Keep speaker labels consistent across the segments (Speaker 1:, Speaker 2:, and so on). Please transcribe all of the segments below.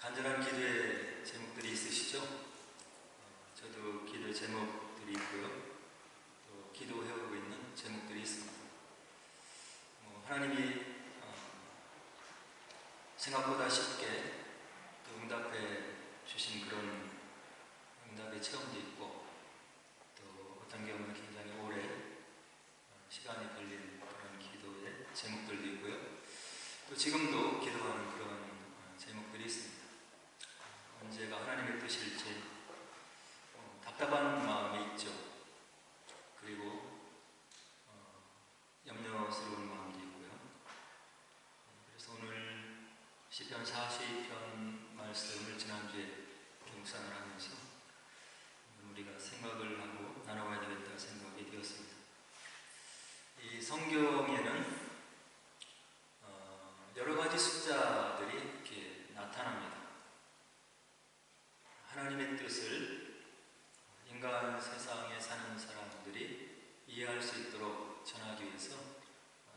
Speaker 1: 간절한 기도의 제목들이 있으시죠? 저도 기도의 제목들이 있고요. 또 기도해오고 있는 제목들이 있습니다. 하나님이 생각보다 쉽게 또 응답해 주신 그런 응답의 체험도 있고, 또 어떤 경우는 굉장히 오래 시간이 걸린 그런 기도의 제목들도 있고요. 또 지금도 기도하는 그런 제목들이 있습니다. 언제가 하나님의 뜻일지 답답한 마음이 있죠. 그리고 염려스러운 마음도 있고요. 그래서 오늘 시편 40편 말씀을 지난주에 묵상을 하면서 우리가 생각을 하고 나눠가야 되겠다 생각이 되었습니다. 이 성경에는 여러 가지 숫자들이 이렇게 나타납니다. 하나님의 뜻을 인간 세상에 사는 사람들이 이해할 수 있도록 전하기 위해서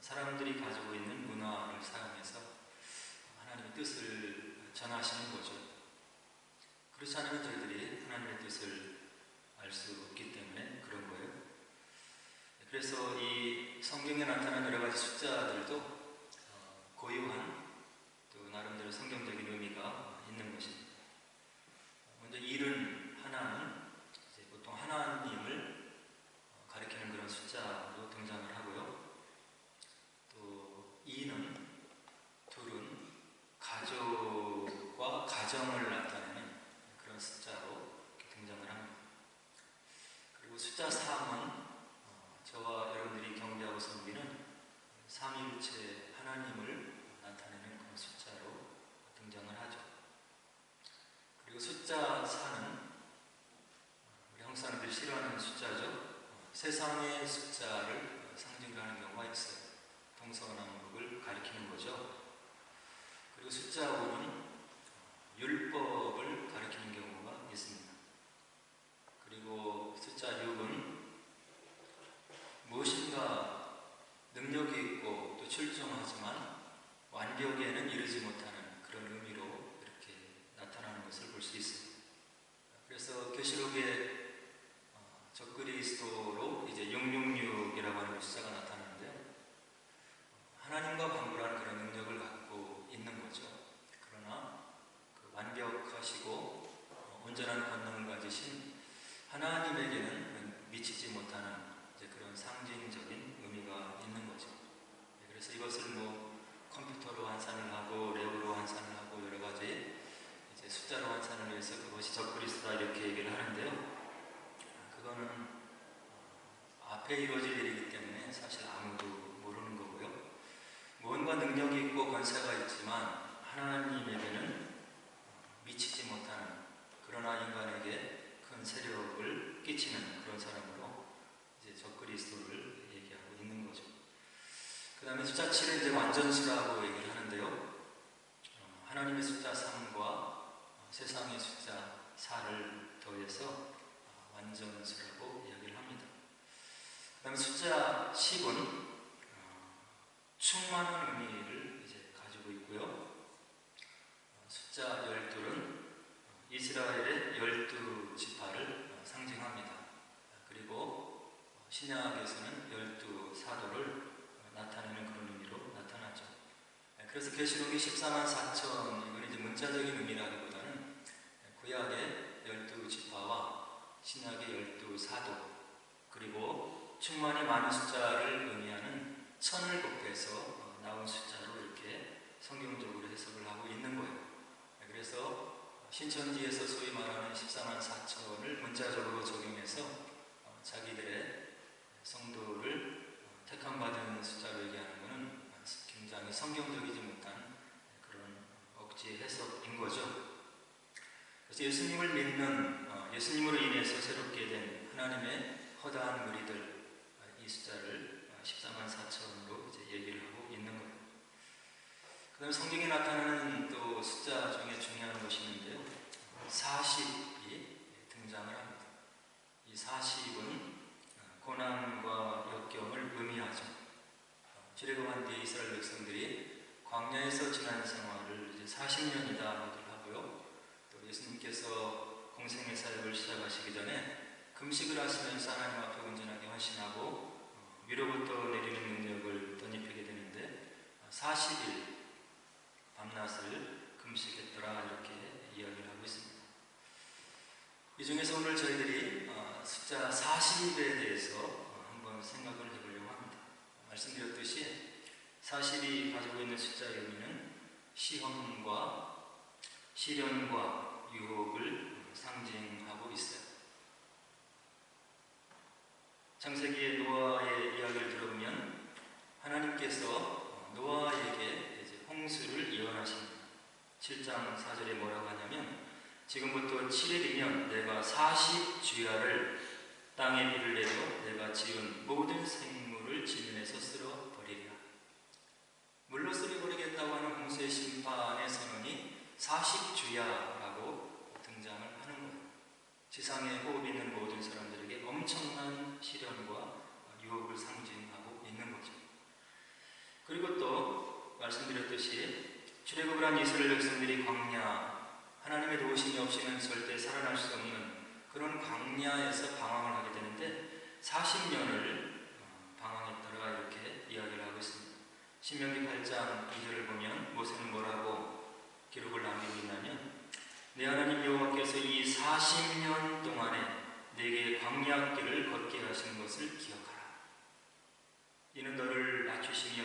Speaker 1: 사람들이 가지고 있는 문화를 사용해서 하나님의 뜻을 전하시는 거죠. 그렇지 않으면 저희들이 하나님의 뜻을 알 수 없기 때문에 그런 거예요. 그래서 이 성경에 나타난 여러 가지 숫자들도 고유한 또 나름대로 성경적인 의미가 있는 것입니다. 먼저 1은 하나는 이제 보통 하나님을 가리키는 그런 숫자로 등장을 하고요. 또 2는 둘은 가족과 가정을 나타내는 그런 숫자로 등장을 합니다. 그리고 숫자 3은 저와 여러분들이 경배하고 섬기는 삼위일체 하나님을 나타내는 그런 숫자로 등장을 하죠. 그리고 숫자 4는 우리 한국 사람들이 싫어하는 숫자죠. 세상의 숫자를 상징하는 경우가 있어요. 동서남북을 가리키는 거죠. 그리고 숫자 5는 율법을 가리키는 경우가 있습니다. 그리고 숫자 6은 무엇인가 능력이 있고 또 출중하지만 완벽에는 이르지 못하는 그런 의미로 이렇게 나타나는 것을 볼 수 있습니다. 그래서 계시록에 적그리스도로 이제 666이라고 하는 숫자가 나타나는데요. 하나님과 방불하는 그런 능력을 갖고 있는 거죠. 그러나 그 완벽하시고 온전한 권능을 가지신 하나님에게는 미치지 못하는 이제 그런 상징적인 의미가 있는 거죠. 그래서 이것을 컴퓨터로 환산을 하고 레오로 환산을 하고 여러 가지 이제 숫자로 환산을 해서 그것이 적그리스도다 이렇게 얘기를 하는데요. 그거는 앞에 이루어질 일이기 때문에 사실 아무도 모르는 거고요. 무언가 능력이 있고 권세가 있지만 하나님에게는 미치지 못하는, 그러나 인간에게 큰 세력을 끼치는 그런 사람으로 이제 적그리스도를 얘기하고 있는 거죠. 그 다음에 숫자 7은 이제 완전수라고 얘기를 하는데요. 하나님의 숫자 3과 세상의 숫자 4를 더해서 완전수라고 이야기를 합니다. 그 다음에 숫자 10은 충만한 의미를 이제 가지고 있고요. 숫자 12는 이스라엘의 12지파를 상징합니다. 그리고 신약에서는 12사도를 나타내는 그런 의미로 나타나죠. 그래서 계시록이 14만 4천, 이건 이제 문자적인 의미라기보다는 구약의 12지파와 신약의 12사도, 그리고 충만히 많은 숫자를 의미하는 천을 곱해서 나온 숫자로 이렇게 성경적으로 해석을 하고 있는 거예요. 그래서 신천지에서 소위 말하는 14만 4천을 문자적으로 적용해서 자기들의 성도를 택함받은 숫자로 얘기하는 것은 굉장히 성경적이지 못한 그런 억지 해석인 거죠. 그래서 예수님을 믿는, 예수님으로 인해서 새롭게 된 하나님의 허다한 무리들, 이 숫자를 14만 4천으로 이제 얘기를 하고 있는 거예요. 그 다음에 성경에 나타나는 또 숫자 중에 중요한 것이 있는데요. 40이 등장을 합니다. 이 40은 고난과 역경을 의미하죠. 출애굽한 뒤에 이스라엘 백성들이 광야에서 지난 생활을 이제 40년이다 얘기를 하고요. 같고요. 또 예수님께서 공생의 사역을 시작하시기 전에 금식을 하시면서 하나님 앞에 온전하게 헌신하고 위로부터 내리는 능력을 덧입히게 되는데 40일 밤낮을 금식했더라 이렇게 이야기를 하고 있습니다. 이 중에서 오늘 저희들이 숫자 40일에 대해서 한번 생각을 해보려고 합니다. 말씀드렸듯이 40이 가지고 있는 숫자의 의미는 시험과 시련과 유혹을 상징하고 있어요. 창세기의 노아의 이야기를 들어보면 하나님께서 노아에게 이제 홍수를 예언하십니다. 7장 4절에 뭐라고 하냐면 지금부터 7일이면 내가 40주야를 땅에 비를 내려 내가 지은 모든 생물을 지면에서 쓸어버리리라. 물로 쓸어버리겠다고 하는 홍수의 심판의 선언이 40주야라고 등장을 하는 거예요. 지상에 호흡 있는 모든 사람들에게 엄청난 시련과 유혹을 상징하고 있는 거죠. 그리고 또 말씀드렸듯이 출애굽을 한 이스라엘 백성들이 광야, 하나님의 도우심이 없이는 절대 살아날 수 없는 그런 광야에서 방황을 하게 되는데 40년을 방황했더라 이렇게 이야기를 하고 있습니다. 신명기 8장 2절을 보면 모세는 뭐라고 기록을 남기고 있냐면 내 하나님 여호와께서 이 40년 동안에 내게 광야길을 걷게 하신 것을 기억하라. 이는 너를 낮추시며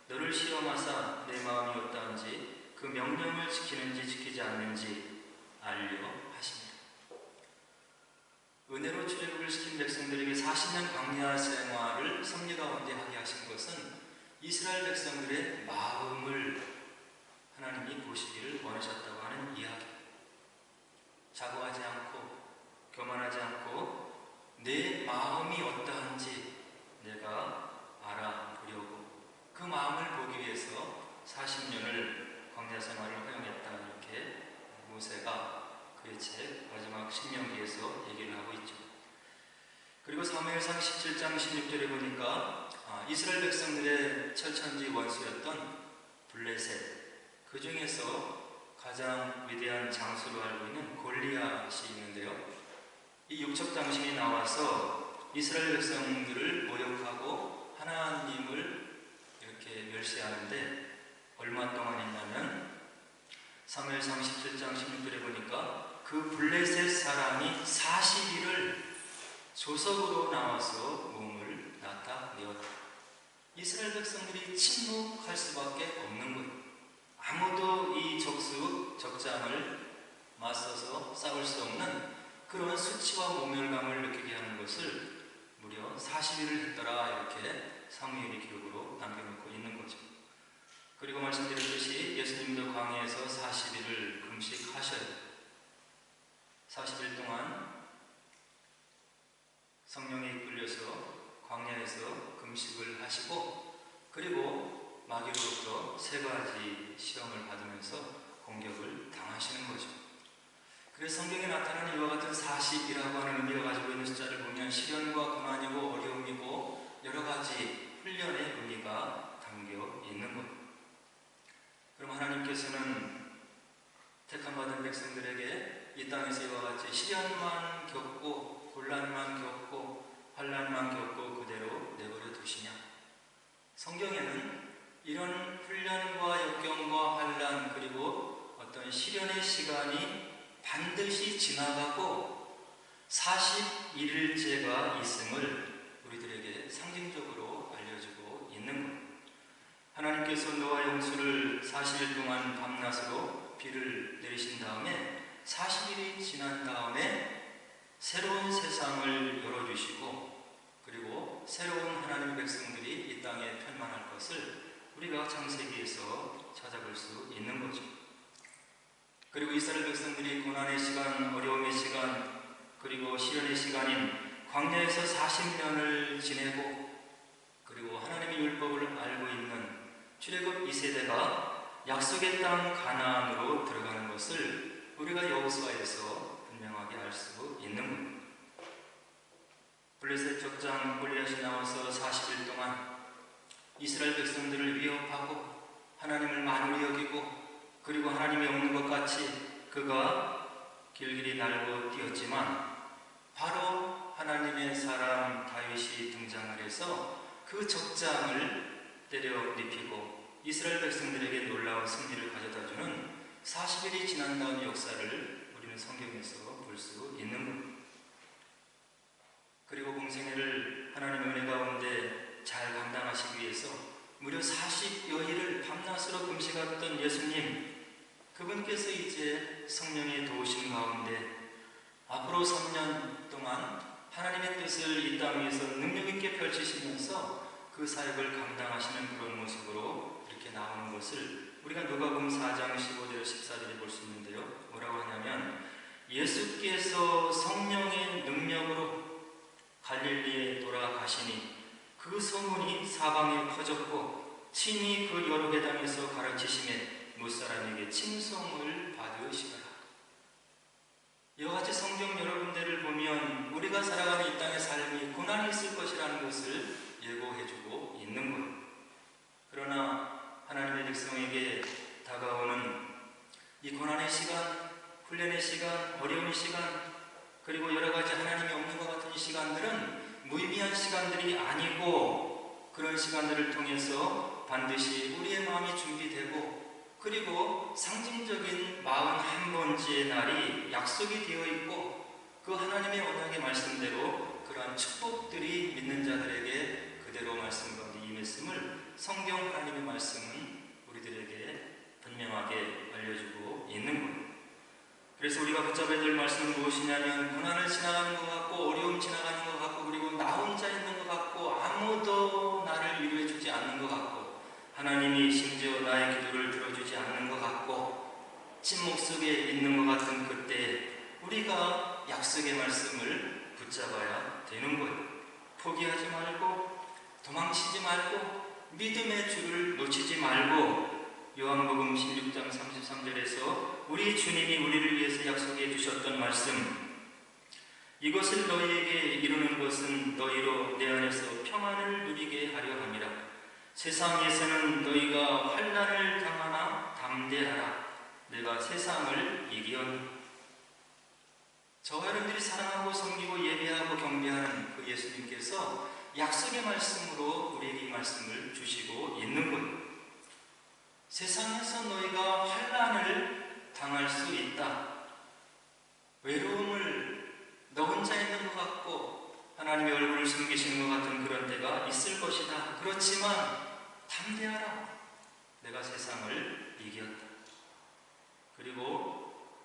Speaker 1: 너를 시험하사 내 마음이 어떠한지 그 명령을 지키는지 지키지 않는지 알려 하시니라. 은혜로 출애굽을 시킨 백성들에게 40년 광야 생활을 섭리 가운데 하게 하신 것은 이스라엘 백성들의 마음을 하나님이 보시기를 원하셨다고 하는 이야기. 자고하지 않고 교만하지 않고 내 마음이 어떠한지 내가 알아보려고 그 마음을 보기 위해서 40년을 광야 생활을 허용했다 이렇게 모세가 그의 책 마지막 신명기에서 얘기를 하고 있죠. 그리고 사무엘상 17장 16절에 보니까 이스라엘 백성들의 철천지 원수였던 블레셋 그 중에서 가장 위대한 장수로 알고 있는 골리앗이 있는데요. 이 육척 장신이 나와서 이스라엘 백성들을 모욕하고 하나님을 이렇게 멸시하는데 얼마 동안 했냐면 사무엘상 17장 16절에 보니까 그 블레셋 사람이 40일을 조석으로 나와서 몸을 나타내었다. 이스라엘 백성들이 침묵할 수밖에 없는 거예요. 아무도 이 적장을 맞서서 싸울 수 없는 그런 수치와 모멸감을 느끼게 하는 것을 무려 40일을 했더라 이렇게 사무엘이 기록으로 남겨놓고 있는 거죠. 그리고 말씀드렸듯이 예수님도 광야에서 40일을 금식하셔요. 40일 동안 성령에 이끌려서 광야에서 금식을 하시고 그리고 마귀로부터 3가지 시험을 받으면서 공격을 당하시는 거죠. 그래서 성경에 나타나는 이와 같은 40이라고 하는 의미가 가지고 있는 숫자를 보면 시련과 고난이고 어려움이고 여러 가지 훈련의 의미가 담겨 있는 것. 그럼 하나님께서는 택함받은 백성들에게 이 땅에서 이와 같이 시련만 겪고 곤란만 겪고 환난만 겪고 그대로 내버려 두시냐? 성경에는 이런 훈련과 역경과 환난 그리고 어떤 시련의 시간이 반드시 지나가고 41일째가 있음을 우리들에게 상징적으로 알려주고 있는 것. 하나님께서 노아의 홍수를 40일 동안 밤낮으로 비를 내리신 다음에 40일이 지난 다음에 새로운 세상을 열어주시고 그리고 새로운 하나님의 백성들이 이 땅에 편만할 것을 우리가 창세기에서 찾아볼 수 있는 거죠. 그리고 이스라엘 백성들이 고난의 시간, 어려움의 시간, 그리고 시련의 시간인 광야에서 40년을 지내고 그리고 하나님의 율법을 알고 있는 출애굽 2세대가 약속의 땅 가나안으로 들어가는 것을 우리가 여호수아에서 분명하게 알 수 있는 겁니다. 블레셋 족장 골리앗이 나와서 40일 동안 이스라엘 백성들을 위협하고 하나님을 만홀히 여기고 그리고 하나님이 없는 것 같이 그가 길길이 날고 뛰었지만 바로 하나님의 사람 다윗이 등장을 해서 그 적장을 때려 눕히고 이스라엘 백성들에게 놀라운 승리를 가져다주는 40일이 지난 다음 역사를 우리는 성경에서 볼 수 있는 겁니다. 그리고 공생애를 하나님의 은혜 가운데 잘 감당하시기 위해서 무려 40여일을 밤낮으로 금식하던 예수님, 그분께서 이제 성령의 도우심 가운데 앞으로 3년 동안 하나님의 뜻을 이 땅 위에서 능력 있게 펼치시면서 그 사역을 감당하시는 그런 모습으로 이렇게 나오는 것을 우리가 누가복음 4장 15절 14절에 볼 수 있는데요. 뭐라고 하냐면 예수께서 성령의 능력으로 갈릴리에 돌아가시니 그 소문이 사방에 퍼졌고 친히 그 여러 회당에서 가르치심에 무사람에게 칭송을 받으시더라. 이와 같이 성경 여러 군데를 보면 우리가 살아가는 이 땅의 삶이 고난이 있을 것이라는 것을 예고해주고 있는 거예요. 그러나 하나님의 백성에게 다가오는 이 고난의 시간, 훈련의 시간, 어려운 시간, 그리고 여러 가지 하나님이 없는 것 같은 이 시간들은 무의미한 시간들이 아니고 그런 시간들을 통해서 반드시 우리의 마음이 준비되고 그리고 상징적인 41번째의 날이 약속이 되어 있고 그 하나님의 언약의 말씀대로 그러한 축복들이 믿는 자들에게 그대로 말씀 가운데 임했음을 성경 하나님의 말씀은 우리들에게 분명하게 알려주고 있는 거예요. 그래서 우리가 붙잡아야 될 말씀은 무엇이냐면 고난을 지나가는 것 같고 어려움 지나가는 것 같고 그리고 나 혼자 있는 것 같고 아무도 나를 위로해 주지 않는 것 같고 하나님이 심지어 나의 기도를 들어주지 않는 것 같고 침묵 속에 있는 것 같은 그때 우리가 약속의 말씀을 붙잡아야 되는 거예요. 포기하지 말고 도망치지 말고 믿음의 줄을 놓치지 말고 요한복음 16장 33절에서 우리 주님이 우리를 위해서 약속해 주셨던 말씀, 이것을 너희에게 이루는 것은 너희로 내 안에서 평안을 누리게 하려 함이라. 세상에서는 너희가 환난을 당하나 담대하라. 내가 세상을 이기었노라. 저와 여러분들이 사랑하고 섬기고 예배하고 경배하는 그 예수님께서 약속의 말씀으로 우리에게 이 말씀을 주시고 있는 거예요. 세상에서 너희가 환난을 당할 수 있다. 외로움을 너 혼자 있는 것 같고 하나님의 얼굴을 숨기시는 것 같은 그런 때가 있을 것이다. 그렇지만 담대하라. 내가 세상을 이겼다. 그리고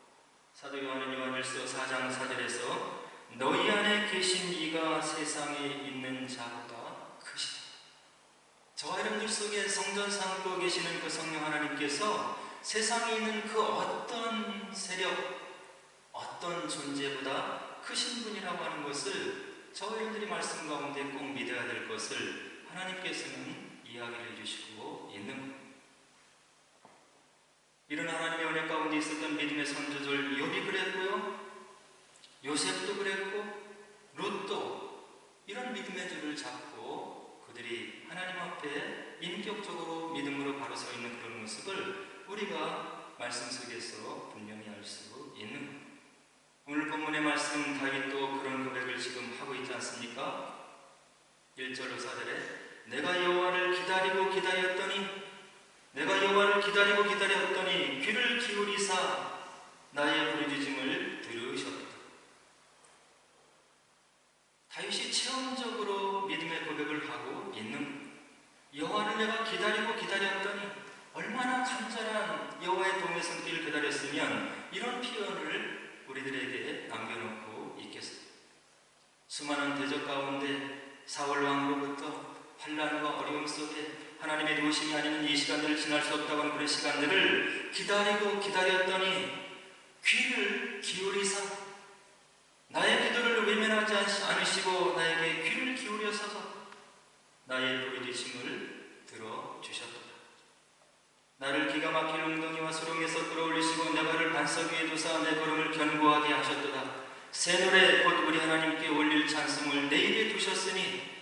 Speaker 1: 사도 요한은 요한일서 4장 4절에서 너희 안에 계신 이가 세상에 있는 자보다 크시다. 저와 여러분들 속에 성전 삼고 계시는 그 성령 하나님께서 세상에 있는 그 어떤 세력, 어떤 존재보다 크신 분이라고 하는 것을 저와 여러분들이 말씀 가운데 꼭 믿어야 될 것을 하나님께서는 이야기를 해주시고 있는 겁니다. 이런 하나님의 은혜 가운데 있었던 믿음의 선조들 욥이 그랬고요, 요셉도 그랬고 룻도 이런 믿음의 줄을 잡고 그들이 하나님 앞에 인격적으로 믿음으로 바로 서 있는 그런 모습을 우리가 말씀 속에서 분명히 알 수 있는 겁니다. 오늘 본문의 말씀 다윗도 그런 고백을 지금 하고 있지 않습니까? 1절로 4절에 내가 여호와를 기다리고 기다렸더니 내가 여호와를 기다리고 기다렸더니 귀를 기울이사 나의 부르짖음을 들으셨다. 다윗이 체험적으로 믿음의 고백을 하고 있는 여호와를 내가 기다리고 기다렸더니 얼마나 간절한 여호와의 도움의 손길을 기다렸으면 이런 표현을 우리들에게 남겨놓고 있겠습니다. 수많은 대적 가운데 사울 왕으로부터 환난과 어려움 속에 하나님의 도우심이 아니면 이 시간들을 지날 수 없다고 하는 그런 시간들을 기다리고 기다렸더니 귀를 기울이사 나의 기도를 외면하지 않으시고 나에게 귀를 기울여서서 나의 부르짖음을 들어주셨도다. 나를 기가 막힐 웅덩이와 수렁에서 끌어올리시고 내 발을 반석 위에 두사 내 걸음을 견고하게 하셨도다. 새 노래 곧 우리 하나님께 올릴 찬송을 내 입에 두셨으니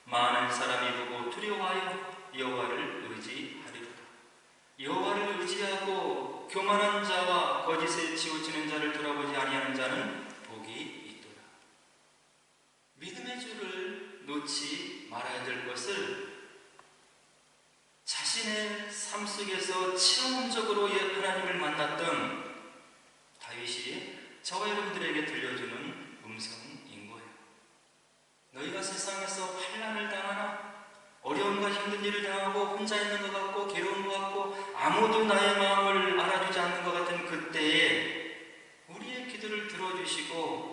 Speaker 1: 많은 사람이 보고 두려워하여 여호와를 의지하리로다. 여호와를 의지하고 교만한 자와 거짓에 치우치는 자를 돌아보지 아니하는 자는 복이 있도다. 믿음의 줄을 놓지 말아야 될 것을 자신의 삶 속에서 체험적으로 하나님을 만났던 다윗이 저와 여러분들에게 들려주는 음성인 거예요. 너희가 세상에서 환난을 당하나 어려움과 힘든 일을 당하고 혼자 있는 것 같고 괴로운 것 같고 아무도 나의 마음을 알아주지 않는 것 같은 그때에 우리의 기도를 들어주시고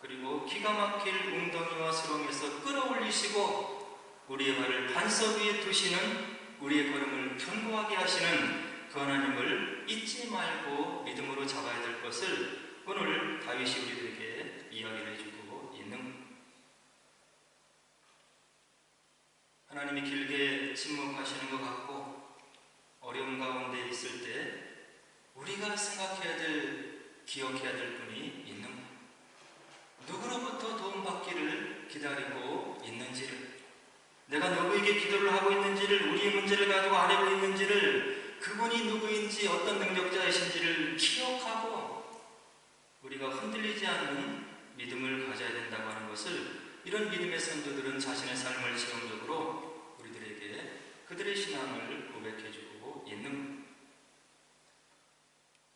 Speaker 1: 그리고 기가 막힐 웅덩이와 수렁에서 끌어올리시고 우리의 발을 반석 위에 두시는 우리의 걸음을 견고하게 하시는 그 하나님을 잊지 말고 믿음으로 잡아야 될 것을 오늘 다윗이 우리들에게 이야기를 해주고 있는 겁니다. 하나님이 길게 침묵하시는 것 같고 어려움 가운데 있을 때 우리가 생각해야 될, 기억해야 될 분이 있는 거예요. 누구로부터 도움받기를 기다리고 있는지를, 내가 누구에게 기도를 하고 있는지를, 우리의 문제를 가지고 아뢰고 있는지를, 그분이 누구인지 어떤 능력자이신지를 기억하고 우리가 흔들리지 않는 믿음을 가져야 된다고 하는 것을 이런 믿음의 선조들은 자신의 삶을 체험적으로 우리들에게 그들의 신앙을 고백해주고 있는,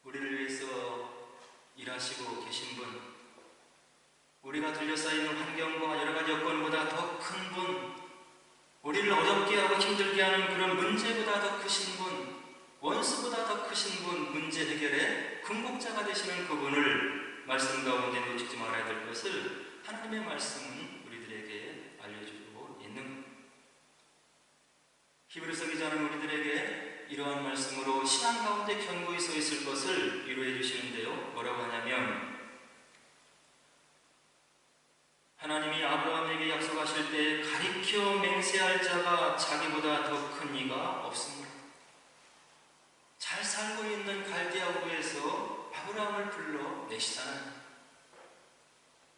Speaker 1: 우리를 위해서 일하시고 계신 분, 우리가 둘러싸이는 환경과 여러가지 여건보다 더 큰 분, 우리를 어렵게 하고 힘들게 하는 그런 문제보다 더 크신 분, 원수보다 더 크신 분, 문제 해결의 궁극자가 되시는 그분을 말씀 가운데 놓치지 말아야 될 것을 하나님의 말씀은 우리들에게 알려주고 있는 겁니다. 히브리서 기자는 우리들에게 이러한 말씀으로 신앙 가운데 견고히 서 있을 것을 위로해 주시는데요. 뭐라고 하냐면 하나님이 아브라함에게 약속하실 때 가리켜 맹세할 자가 자기보다 더 큰 이가 없습니다. 잘 살고 있는 갈대아 우에서 아브라함을 불러 내시잖아요.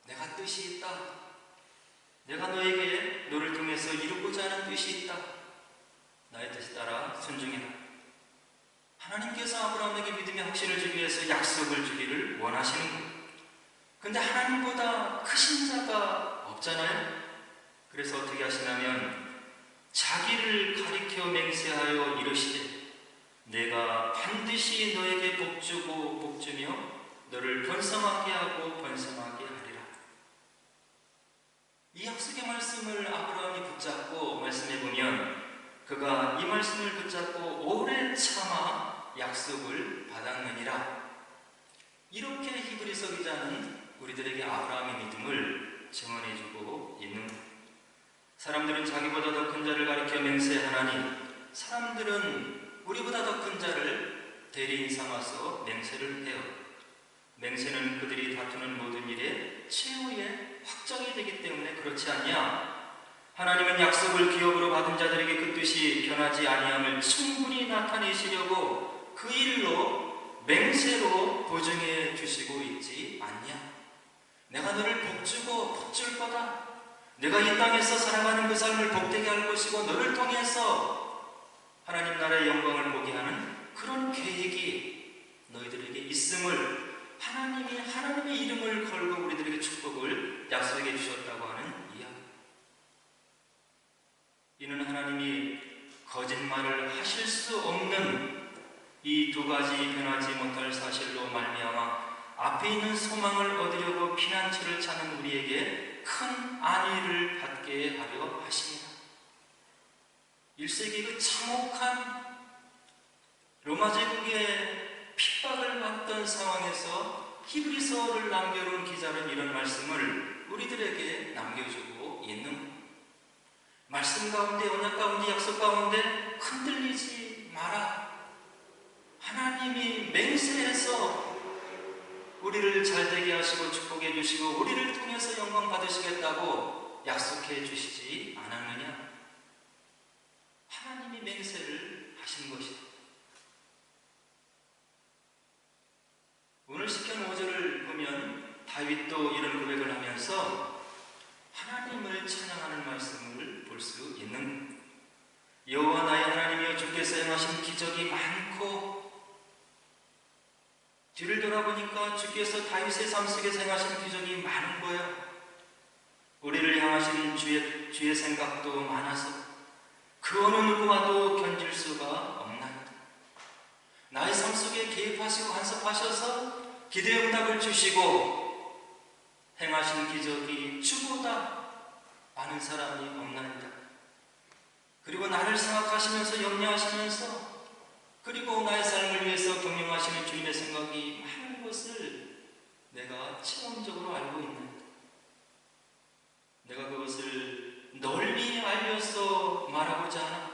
Speaker 1: 내가 뜻이 있다. 내가 너에게 너를 통해서 이루고자 하는 뜻이 있다. 나의 뜻에 따라 순종해라. 하나님께서 아브라함에게 믿음의 확신을 주기 위해서 약속을 주기를 원하시는 거예요. 근데 하나님보다 크신 자가 없잖아요. 그래서 어떻게 하시냐면 자기를 가리켜 맹세하여 이르시되 내가 반드시 너에게 복주고 복주며 너를 번성하게 하고 번성하게 하리라. 이 약속의 말씀을 아브라함이 붙잡고 말씀해보면 그가 이 말씀을 붙잡고 오래 참아 약속을 받았느니라. 이렇게 히브리서 기자는 우리들에게 아브라함의 믿음을 증언해주고 있는 것. 사람들은 자기보다 더 큰 자를 가리켜 맹세하나니 사람들은 우리보다 더 큰 자를 대리인 삼아서 맹세를 해요. 맹세는 그들이 다투는 모든 일의 최후의 확정이 되기 때문에 그렇지 않냐? 하나님은 약속을 기업으로 받은 자들에게 그 뜻이 변하지 아니함을 충분히 나타내시려고 그 일로 맹세로 보증해 주시고 있지 않냐? 내가 너를 복주고 복줄 거다. 내가 이 땅에서 살아가는 그 삶을 복되게 할 것이고 너를 통해서 하나님 나라의 영광을 보게 하는 그런 계획이 너희들에게 있음을 하나님이 하나님의 이름을 걸고 우리들에게 축복을 약속해 주셨다고 하는 이야기. 이는 하나님이 거짓말을 하실 수 없는 이 두 가지 변하지 못할 사실로 말미암아 앞에 있는 소망을 얻으려고 피난처를 찾는 우리에게 큰 안위를 받게 하려 하십니다. 1세기 그 참혹한 로마 제국의 핍박을 받던 상황에서 히브리서를 남겨놓은 기자는 이런 말씀을 우리들에게 남겨주고 있는 말씀 가운데, 언약 가운데, 약속 가운데 흔들리지 마라. 하나님이 맹세해서 우리를 잘되게 하시고 축복해 주시고 우리를 통해서 영광 받으시겠다고 약속해 주시지 않았느냐? 하나님이 맹세를 하신 것이다. 오늘 시편 5절을 보면 다윗도 이런 고백을 하면서 하나님을 찬양하는 말씀을 볼 수 있는, 여호와 나의 하나님이여 주께서 행하신 기적이 많고, 뒤를 돌아보니까 주께서 다윗의 삶 속에서 행하신 기적이 많은 거예요. 우리를 향하신 주의 생각도 많아서 그 어느 누구와도 견딜 수가 없나이다. 나의 삶 속에 개입하시고 간섭하셔서 기도의 응답을 주시고 행하신 기적이 주보다 많은 사람이 없나이다. 그리고 나를 생각하시면서 염려하시면서 그리고 나의 삶을 위해서 경영하시는 주님의 생각이 많은 것을 내가 체험적으로 알고 있나이다. 내가 그것을 널리 알려서 말하고자 하나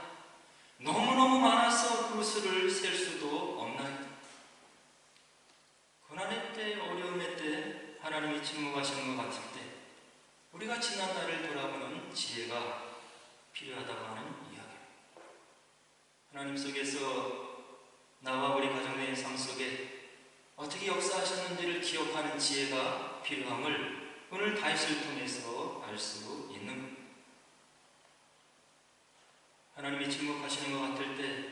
Speaker 1: 너무너무 많아서 그 수를 셀 수도 없나이다. 고난의 때, 어려움의 때 하나님이 침묵하시는 것 같을 때 우리가 지난 날을 돌아보는 지혜가 필요하다고 하는 이야기입니다. 하나님 속에서 나와 우리 가정의 삶 속에 어떻게 역사하셨는지를 기억하는 지혜가 필요함을 오늘 다윗을 통해서 알 수 있는 겁니다. 하나님이 침묵하시는 것 같을 때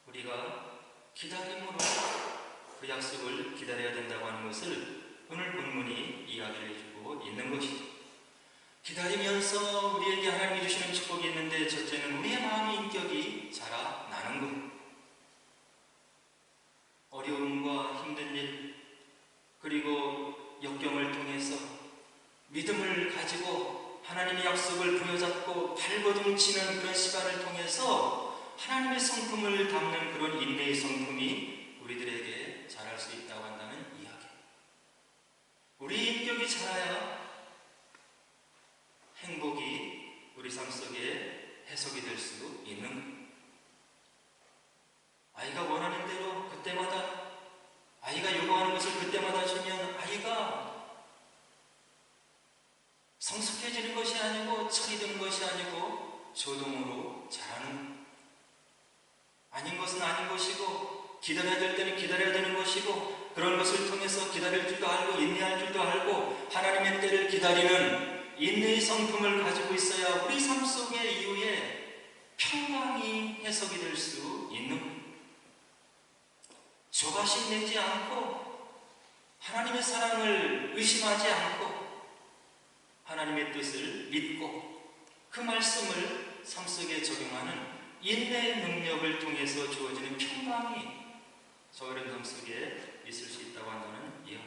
Speaker 1: 우리가 기다림으로 그 약속을 기다려야 된다고 하는 것을 오늘 본문이 이야기를 해주고 있는 것이죠. 기다리면서 우리에게 하나님이 주시는 축복이 있는데, 첫째는 우리의 마음의 인격이 자라나는 것. 어려움과 힘든 일, 그리고 역경을 통해서 믿음을 가지고 하나님의 약속을 부여잡고 발버둥치는 그런 시간을 통해서 하나님의 성품을 담는 그런 인내의 성품이 우리들에게 자랄 수 있다고 한다는 이야기. 우리 인격이 자라야 행복이 우리 삶 속에 해석이 될 수 있는, 아이가 원하는 대로 그때마다 아이가 요구하는 것을 그때마다 주면 아이가 성숙해지는 것이 아니고 철이 드는 것이 아니고 조동으로 자라는, 아닌 것은 아닌 것이고 기다려야 될 때는 기다려야 되는 것이고 그런 것을 통해서 기다릴 줄도 알고 인내할 줄도 알고 하나님의 때를 기다리는 인내의 성품을 가지고 있어야 우리 삶 속의 이후에 평강이 해석이 될 수 있는, 조바심 내지 않고 하나님의 사랑을 의심하지 않고 하나님의 뜻을 믿고 그 말씀을 삶 속에 적용하는 인내의 능력을 통해서 주어지는 평강이 저희의 삶 속에 있을 수 있다고 한다는 이야기.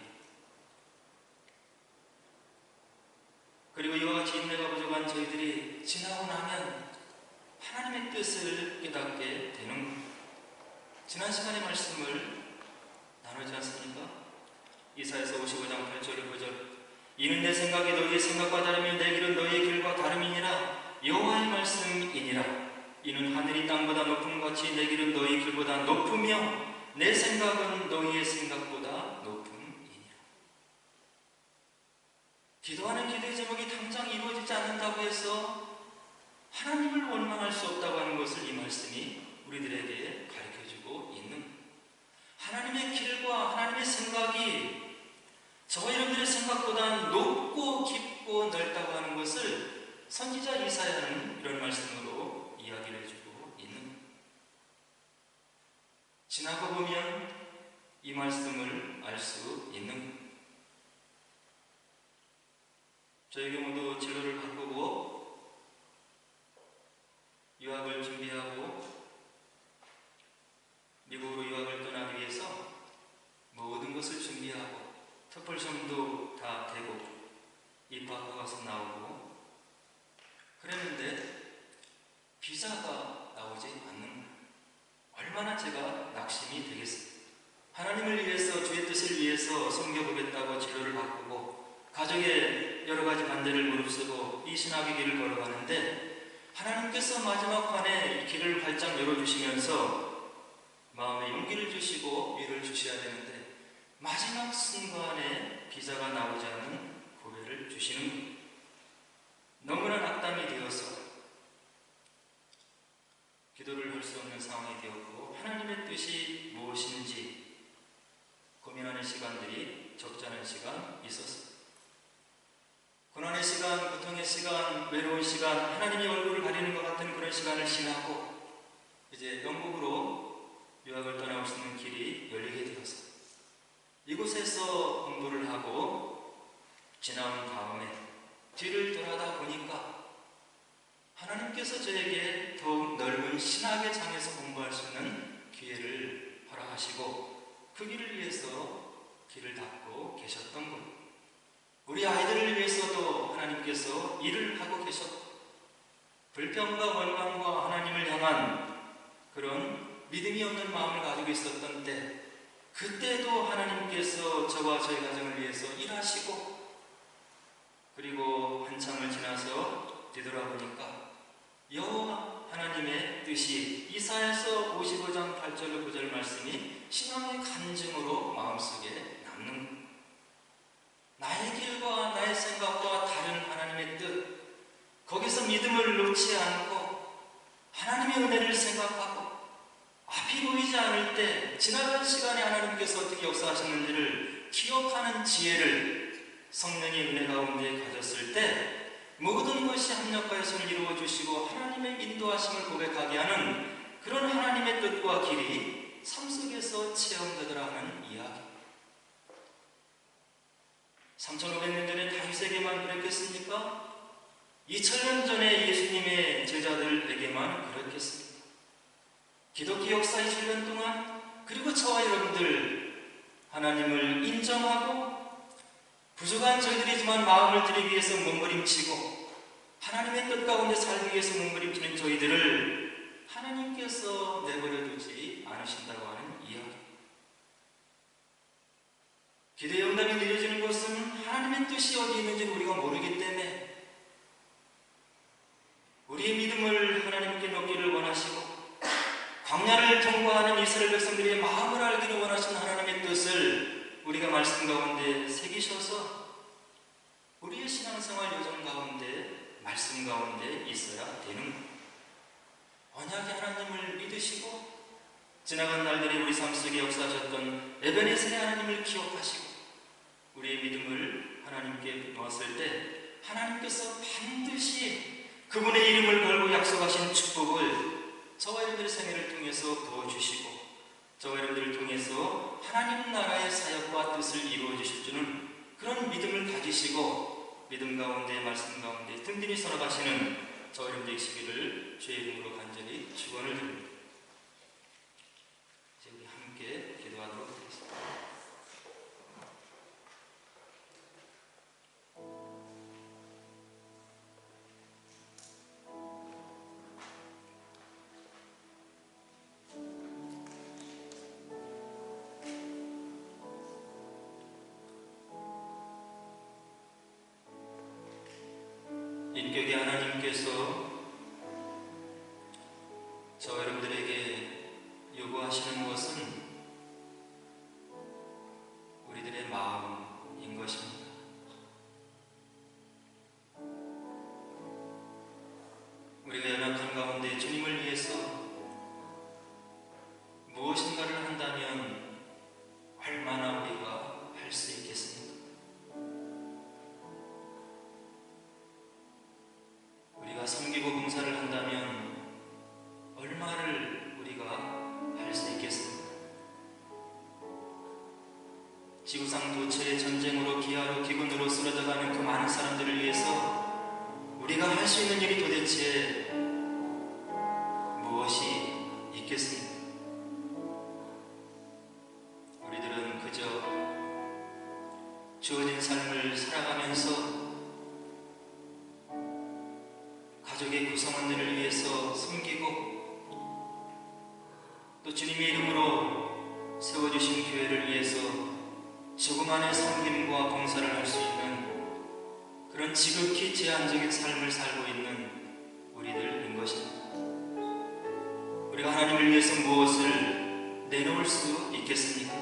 Speaker 1: 그리고 이와 같이 인내가 부족한 저희들이 지나고 나면 하나님의 뜻을 깨닫게 되는 것. 지난 시간의 말씀을 나누지 않습니까? 이사야서 55장 8절 9절 이는 내 생각이 너희의 생각과 다르며 내 길은 너희의 길과 다름이니라. 여호와의 말씀이니라. 이는 하늘이 땅보다 높음 같이 내 길은 너희 길보다 높으며 내 생각은 너희의 생각보다 높음이니라. 기도하는 기도의 제목이 당장 이루어지지 않는다고 해서 하나님을 원망할 수 없다고 하는 것을 이 말씀이 우리들에게 가르쳐주고 있는, 하나님의 길과 하나님의 생각이 저와 여러분들의 생각보다 높고 깊고 넓다고 하는 것을 선지자 이사야는 이런 말씀으로 이야기를 해주고 있는, 지나고 보면 이 말씀을 알 수 있는, 저희 경우도 진로를 바꾸고 유학을 준비하고 미국으로 유학을 떠나기 위해서 모든 것을 준비하고 특별시험도 다 되고 입학허가서 나오고 그랬는데 비자가 나오지 않는 거예요. 얼마나 제가 낙심이 되겠어요. 하나님을 위해서 주의 뜻을 위해서 섬겨보겠다고 진로를 바꾸고 가족의 여러 가지 반대를 무릅쓰고 이 신학의 길을 걸어가는데 하나님께서 마지막 판에 이 길을 활짝 열어주시면서 마음에 용기를 주시고 위를 주셔야 되는데 마지막 순간에 비자가 나오지 않는 고배를 주시는 겁니다. 너무나 낙담이 되어서 기도를 할 수 없는 상황이 되었고 하나님의 뜻이 무엇인지 고민하는 시간들이 적지 않은 시간 있었습니다. 고난의 시간, 고통의 시간, 외로운 시간, 하나님의 얼굴을 가리는 것 같은 그런 시간을 지나고 이제 영국으로 유학을 떠나올 수 있는 길이 열리게 되어서 이곳에서 공부를 하고 지나온 다음에 뒤를 돌아다 보니까 하나님께서 저에게 더욱 넓은 신학의 장에서 공부할 수 있는 기회를 허락하시고 그 길을 위해서 길을 닫고 계셨던 것. 우리 아이들을 위해서도 하나님께서 일을 하고 계셨고 불평과 원망과 하나님을 향한 그런 믿음이 없는 마음을 가지고 있었던 때 그때도 하나님께서 저와 저희 가정을 위해서 일하시고 그리고 한참을 지나서 뒤돌아보니까 여호와 하나님의 뜻이 이사야서 55장 8절로 9절 말씀이 신앙의 간증으로 마음속에 남는 것. 나의 길과 나의 생각과 다른 하나님의 뜻, 거기서 믿음을 놓지 않고 하나님의 은혜를 생각하고 앞이 보이지 않을 때 지나간 시간에 하나님께서 어떻게 역사하셨는지를 기억하는 지혜를 성령의 은혜 가운데 가졌을 때 모든 것이 합력하여 선을 이루어 주시고 하나님의 인도하심을 고백하게 하는 그런 하나님의 뜻과 길이 삶 속에서 체험되더라 하는 이야기. 3500년 전에 다윗에게만 그랬겠습니까? 2000년 전에 예수님의 제자들에게만 그랬겠습니까? 기독교 역사 2000년 동안 그리고 저와 여러분들 하나님을 인정하고 부족한 저희들이지만 마음을 드리기 위해서 몸부림치고 하나님의 뜻 가운데 살기 위해서 몸부림치는 저희들을 하나님께서 내버려두지 않으신다고 하는 이야기. 기도의 응답이 느려지는 것은 하나님의 뜻이 어디 있는지를 우리가 모르기 때문에 우리의 믿음을 하나님께 놓기를 원하시고 광야를 통과하는 이스라엘 백성들의 마음을 알기를 원하시는 하나님의 뜻을 우리가 말씀 가운데 새기셔서 우리의 신앙생활 여정 가운데 말씀 가운데 있어야 되는 것. 언약의 하나님을 믿으시고 지나간 날들이 우리 삶 속에 역사하셨던 에베네셀의 하나님을 기억하시고 우리의 믿음을 하나님께 놓았을 때 하나님께서 반드시 그분의 이름을 걸고 약속하신 축복을 저와 여러분들의 생애를 통해서 부어주시고 저와 여러분들을 통해서 하나님 나라의 사역과 뜻을 이루어 주실 줄은 그런 믿음을 가지시고 믿음 가운데 말씀 가운데 든든히 선업하시는 저와 여러분들의 시기를 주의 이름으로 간절히 축원을 드립니다. 이제 우리 함께 기도하도록 하겠습니다. 인격의 하나님께서 저와 여러분들에게 요구하시는 것은 우리들의 마음인 것입니다. 우리가 연약한 가운데 주님을 위해서 무엇인가를 한다면 얼마나 우리가 할 수 있겠습니까? 우리가 섬기고 봉사를 한다면 얼마를 우리가 할 수 있겠습니까? 지구상 도처의 전쟁으로 기아로 기근으로 쓰러져가는 그 많은 사람들을 위해서 우리가 할 수 있는 일이 도대체 무엇이 있겠습니까? 우리들은 그저 주어진 삶을 살아가면서 가족의 구성원들을 위해서 섬기고 또 주님의 이름으로 세워주신 교회를 위해서 조그만의 섬김과 봉사를 할 수 있는 그런 지극히 제한적인 삶을 살고 있는 우리들인 것입니다. 우리가 하나님을 위해서 무엇을 내놓을 수 있겠습니까?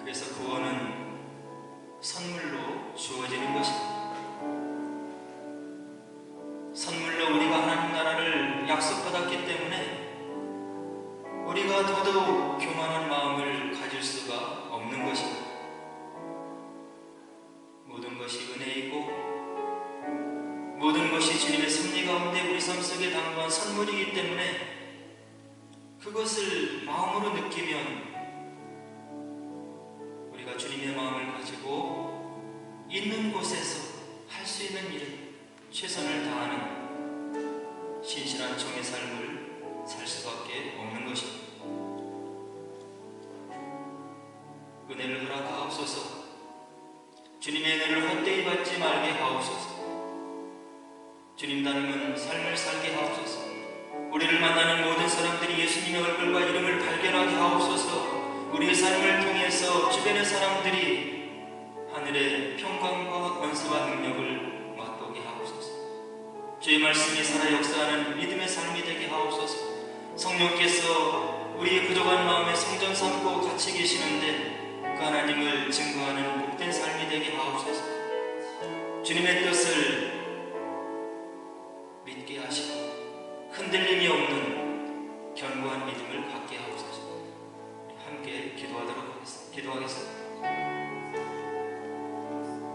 Speaker 1: 그래서 구원은 선물로 주어지는 것입니다. 선물로 우리가 하나님 나라를 약속받았기 때문에 우리가 더더욱 교만한 마음을 가질 수가 없는 것입니다. 속에 담은 선물이기 때문에 그것을 마음으로 느끼면 우리가 주님의 마음을 가지고 있는 곳에서 할 수 있는 일은 최선을 다하는 신실한 종의 삶을 살 수밖에 없는 것입니다. 은혜를 허락하옵소서. 주님의 은혜를 헛되이 받지 말게 하옵소서. 주님 닮은 삶을 살게 하옵소서. 우리를 만나는 모든 사람들이 예수님의 얼굴과 이름을 발견하게 하옵소서. 우리의 삶을 통해서 주변의 사람들이 하늘의 평강과 권세와 능력을 맛보게 하옵소서. 주의 말씀이 살아 역사하는 믿음의 삶이 되게 하옵소서. 성령께서 우리의 부족한 마음에 성전 삼고 같이 계시는데 그 하나님을 증거하는 복된 삶이 되게 하옵소서. 주님의 뜻을 믿게 하시고 흔들림이 없는 견고한 믿음을 갖게 하옵소서. 함께 기도하겠습니다.